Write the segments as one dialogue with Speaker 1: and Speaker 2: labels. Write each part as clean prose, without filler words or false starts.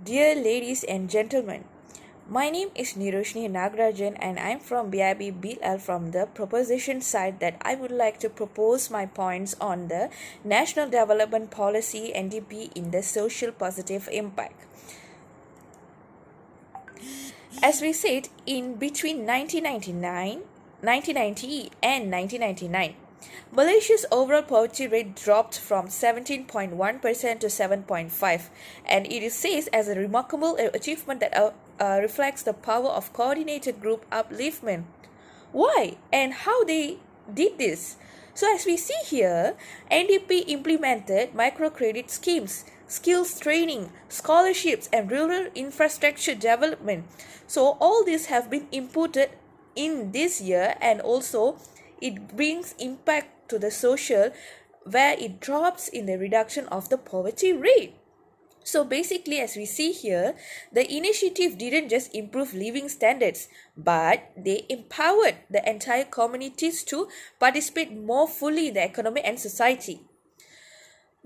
Speaker 1: Dear ladies and gentlemen, my name is Niroshni Nagarajan and I'm from BIB BL from the proposition side that I would like to propose my points on the National Development Policy NDP in the social positive impact. As we said, in between 1990 and 1999, Malaysia's overall poverty rate dropped from 17.1% to 7.5%, and it is says as a remarkable achievement that reflects the power of coordinated group upliftment. Why and how they did this? So as we see here, NDP implemented microcredit schemes, skills training, scholarships and rural infrastructure development. So all these have been inputted in this year, and also it brings impact to the social where it drops in the reduction of the poverty rate. So basically, as we see here, the initiative didn't just improve living standards, but they empowered the entire communities to participate more fully in the economy and society.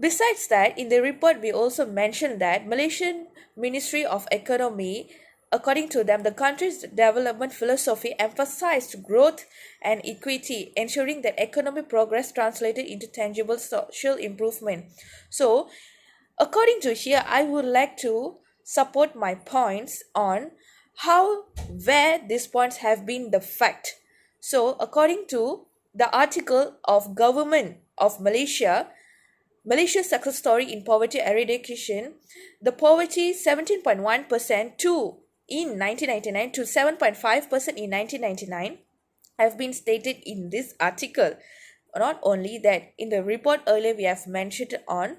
Speaker 1: Besides that, in the report, we also mentioned that Malaysian Ministry of Economy, according to them, the country's development philosophy emphasized growth and equity, ensuring that economic progress translated into tangible social improvement. So, according to here, I would like to support my points on where these points have been the fact. So, according to the article of Government of Malaysia's success story in poverty eradication, the poverty 17.1% in 1999 to 7.5% in 1999 have been stated in this article. Not only that, in the report earlier we have mentioned on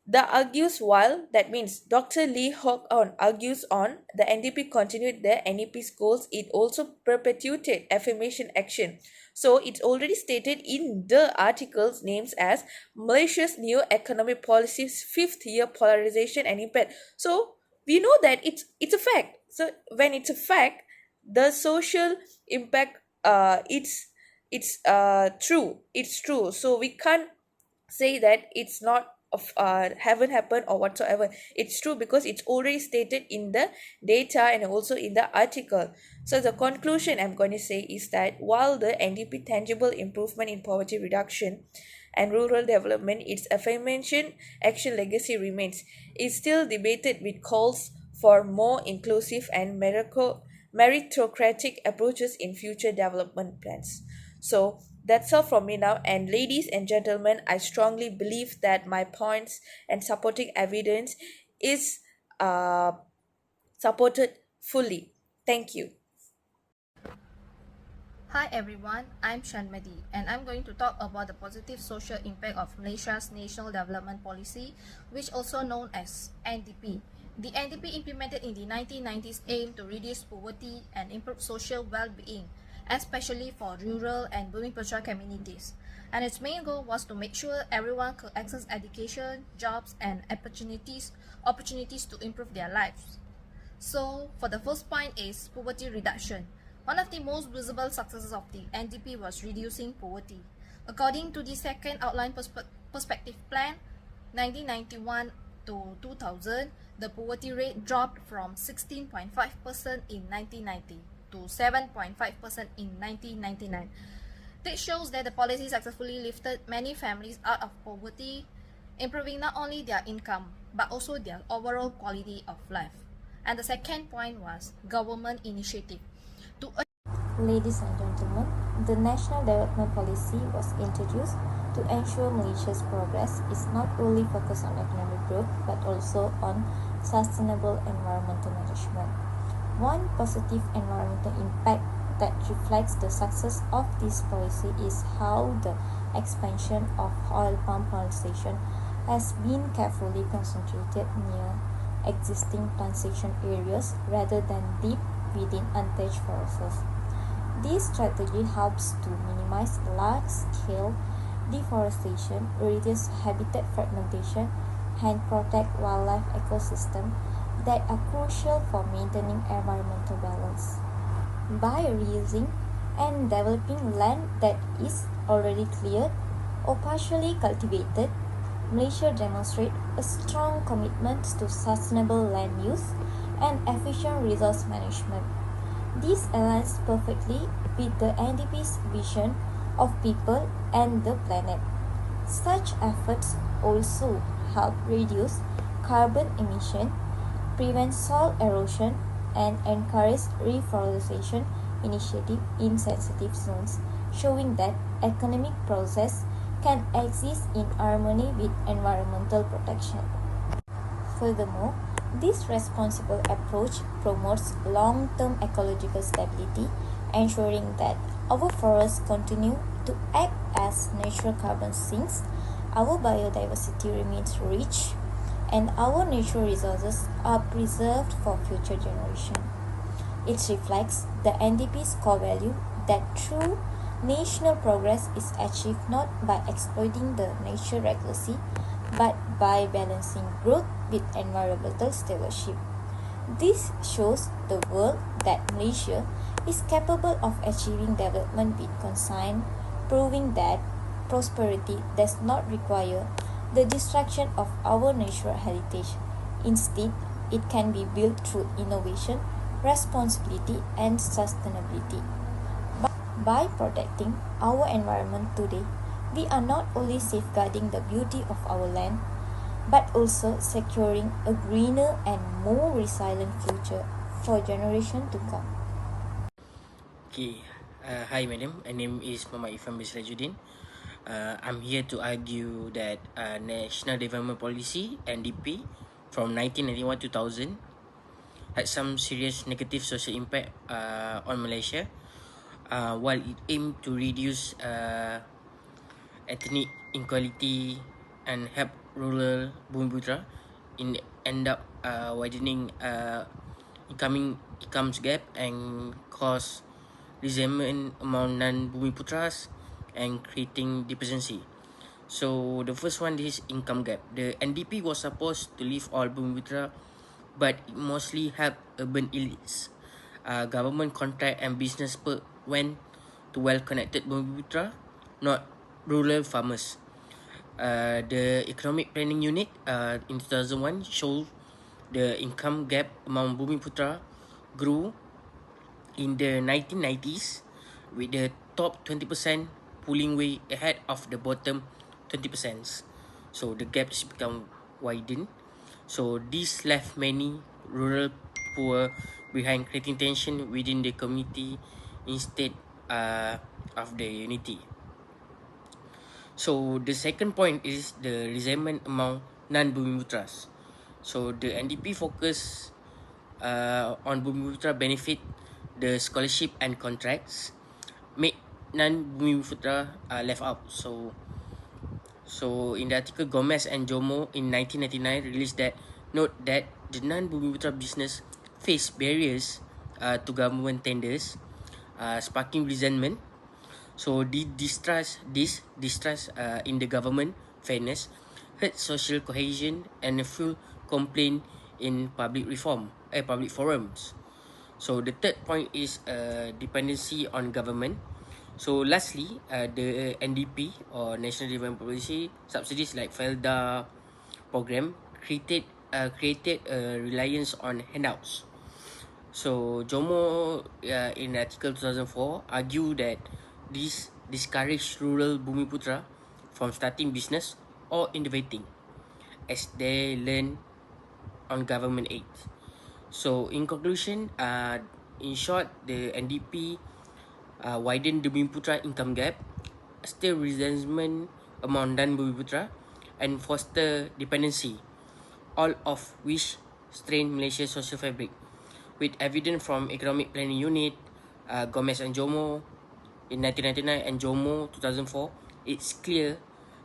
Speaker 1: the argues while that means Dr. Lee Hock On argues on the NDP continued the NDP's goals, it also perpetuated affirmation action. So it's already stated in the article's names as Malaysia's new economic policy's fifth year polarization and impact. So we know that it's a fact. So when it's a fact, the social impact it's true. It's true. So we can't say that it's not haven't happened or whatsoever. It's true because it's already stated in the data and also in the article. So the conclusion I'm going to say is that while the NDP tangible improvement in poverty reduction and rural development, its aforementioned action legacy remains. It's still debated with calls for more inclusive and meritocratic approaches in future development plans. So that's all from me now, and ladies and gentlemen, I strongly believe that my points and supporting evidence is supported fully. Thank you.
Speaker 2: Hi everyone, I'm Shanmadi and I'm going to talk about the positive social impact of Malaysia's National Development Policy, which also known as NDP. The NDP implemented in the 1990s aim to reduce poverty and improve social well-being, especially for rural and booming Persian communities. And its main goal was to make sure everyone could access education, jobs, and opportunities to improve their lives. So, for the first point is poverty reduction. One of the most visible successes of the NDP was reducing poverty. According to the second outline perspective plan, 1991 to 2000, the poverty rate dropped from 16.5% in 1990 to 7.5% in 1999. This shows that the policy successfully lifted many families out of poverty, improving not only their income but also their overall quality of life. And the second point was government initiative.
Speaker 3: Ladies and gentlemen, the National Development Policy was introduced to ensure Malaysia's progress is not only focused on economic growth but also on sustainable environmental management. One positive environmental impact that reflects the success of this policy is how the expansion of oil palm plantation has been carefully concentrated near existing plantation areas rather than deep within untouched forests. This strategy helps to minimize large-scale deforestation, reduce habitat fragmentation, and protect wildlife ecosystems that are crucial for maintaining environmental balance. By reusing and developing land that is already cleared or partially cultivated, Malaysia demonstrates a strong commitment to sustainable land use and efficient resource management. This aligns perfectly with the NDP's vision of people and the planet. Such efforts also help reduce carbon emission, prevent soil erosion, and encourage reforestation initiative in sensitive zones, showing that economic process can exist in harmony with environmental protection. Furthermore, this responsible approach promotes long-term ecological stability, ensuring that our forests continue to act as natural carbon sinks, our biodiversity remains rich, and our natural resources are preserved for future generations. It reflects the NDP's core value that true national progress is achieved not by exploiting the nature recklessly, but by balancing growth with environmental stewardship. This shows the world that Malaysia is capable of achieving development with concern, proving that prosperity does not require the destruction of our natural heritage. Instead, it can be built through innovation, responsibility, and sustainability. By protecting our environment today, we are not only safeguarding the beauty of our land, but also securing a greener and more resilient future for generations to come.
Speaker 4: Okay, hi madam. My name is Muhammad Ifan Bisrajuddin. I'm here to argue that National Development Policy (NDP) from 1991 to 2000 had some serious negative social impact on Malaysia. While it aimed to reduce ethnic inequality and help rural Bumiputra, in end up widening incomes gap and cause resentment among non-Bumiputras and creating dependency. So the first one is income gap. The NDP was supposed to lift all Bumiputra, but it mostly helped urban elites. Government contract and business perk went to well-connected Bumiputra, not rural farmers. The Economic Planning Unit in 2001 showed the income gap among Bumiputra grew in the 1990s, with the top 20% pulling way ahead of the bottom 20%. So the gaps become widened. So this left many rural poor behind, creating tension within the community instead of the unity. So the second point is the resentment among non-Bumiputras. So the NDP focus on Bumiputra benefit the scholarship and contracts, make non-Bumiputra left out. So in the article, Gomez and Jomo in 1999 released that note that the non-Bumiputra business face barriers to government tenders, sparking resentment. So the distrust in the government fairness hurt social cohesion and a full complaint in public forums. So the third point is dependency on government. So lastly, the NDP or National Development Policy subsidies like FELDA program created a reliance on handouts. So Jomo in article 2004 argued that this discouraged rural Bumiputra from starting business or innovating as they learn on government aid. So in conclusion, in short, the NDP widened the Bumiputra income gap, stir resentment among non-Bumiputra, and foster dependency, all of which strain Malaysia's social fabric. With evidence from Economic Planning Unit, Gomez and Jomo in 1999 and Jomo 2004, it's clear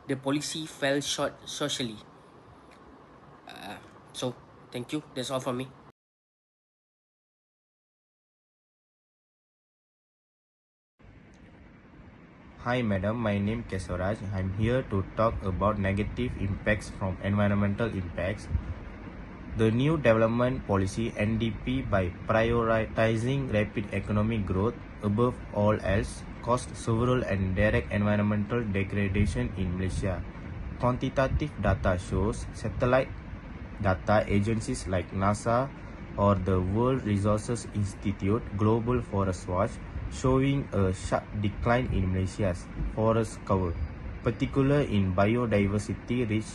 Speaker 4: the policy fell short socially. So, thank you. That's all from me.
Speaker 5: Hi madam, my name Kesoraj. I'm here to talk about negative impacts from environmental impacts. The new development policy NDP, by prioritizing rapid economic growth above all else, caused several and direct environmental degradation in Malaysia. quantitative data shows satellite data agencies like NASA or the World Resources Institute Global Forest Watch showing a sharp decline in Malaysia's forest cover, particularly in biodiversity-rich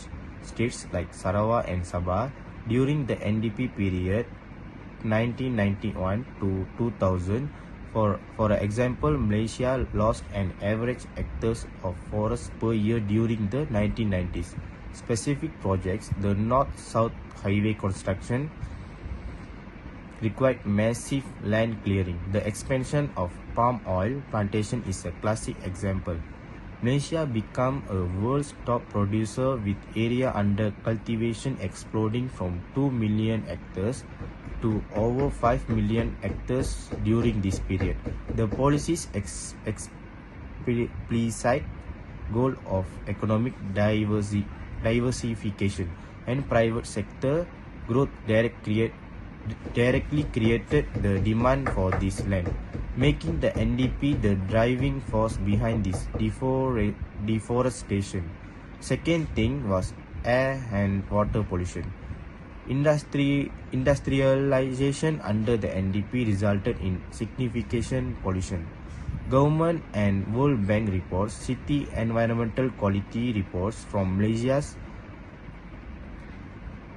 Speaker 5: states like Sarawak and Sabah during the NDP period 1991 to 2000. For example, Malaysia lost an average hectares of forest per year during the 1990s. Specific projects, the North-South Highway construction required massive land clearing. The expansion of palm oil plantation is a classic example. Malaysia became a world's top producer with area under cultivation exploding from 2 million hectares to over 5 million hectares during this period. The policy's explicit goal of economic diversification and private sector growth directly created the demand for this land, making the NDP the driving force behind this deforestation. Second thing was air and water pollution. Industrialization under the NDP resulted in significant pollution. Government and World Bank reports, city environmental quality reports from Malaysia's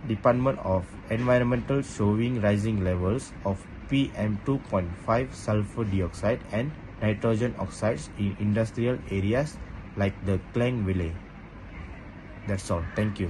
Speaker 5: Department of Environmental showing rising levels of PM2.5 sulfur dioxide and nitrogen oxides in industrial areas like the Klang Valley. That's all. Thank you.